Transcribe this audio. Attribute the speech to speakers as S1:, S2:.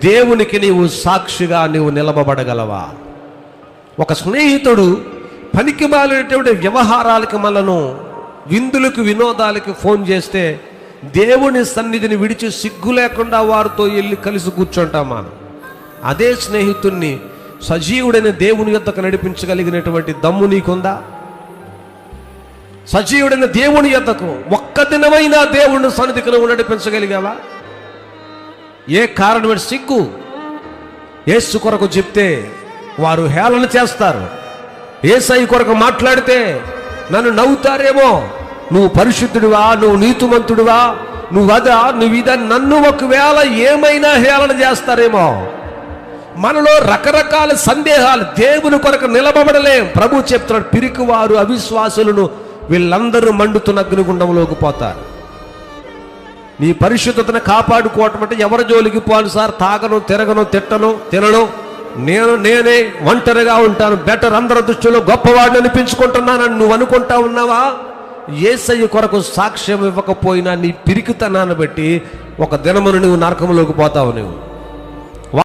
S1: దేవునికి నీవు సాక్షిగా నీవు నిలబడగలవా? ఒక స్నేహితుడు పనికిమాలినటువంటి వ్యవహారాలకి మనను విందులకు వినోదాలకి ఫోన్ చేస్తే దేవుని సన్నిధిని విడిచి సిగ్గు లేకుండా వారితో వెళ్ళి కలిసి కూర్చుంటామా? అదే స్నేహితుణ్ణి సజీవుడైన దేవుని యొద్దకు నడిపించగలిగినటువంటి దమ్ము నీకుందా? సజీవుడైన దేవుని యొద్దకు ఒక్క దినమైనా దేవుని సన్నిధికి నువ్వు నడిపించగలిగావా? ఏ కారణమైన సిగ్గు? యేసు కొరకు చెప్తే వారు హేళన చేస్తారు. యేసయ్య కొరకు మాట్లాడితే నన్ను నవ్వుతారేమో. నువ్వు పరిశుద్ధుడివా, నువ్వు నీతిమంతుడివా, నువ్వు అదా, నువ్వు ఇదా, నన్ను ఒకవేళ ఏమైనా హేళన చేస్తారేమో. మనలో రకరకాల సందేహాలు. దేవుని కొరకు నిలబడలేం. ప్రభు చెప్తున్నాడు, పిరికివారు అవిశ్వాసులను వీళ్ళందరూ మండుతున్న అగ్నిగుండంలోకి పోతారు. నీ పరిశుద్ధతను కాపాడుకోవటం అంటే ఎవరి జోలికి పోను సార్, తాగను, తిరగను, తిట్టను, తినను, నేనే ఒంటరిగా ఉంటాను, బెటర్, అందరి దృష్టిలో గొప్పవాడిని అనిపించుకుంటున్నానని నువ్వు అనుకుంటా ఉన్నావా? యేసయ్య కొరకు సాక్ష్యం ఇవ్వకపోయినా నీ పిరికితనాన్ని బట్టి ఒక దినమును నువ్వు నరకంలోకి పోతావు. నువ్వు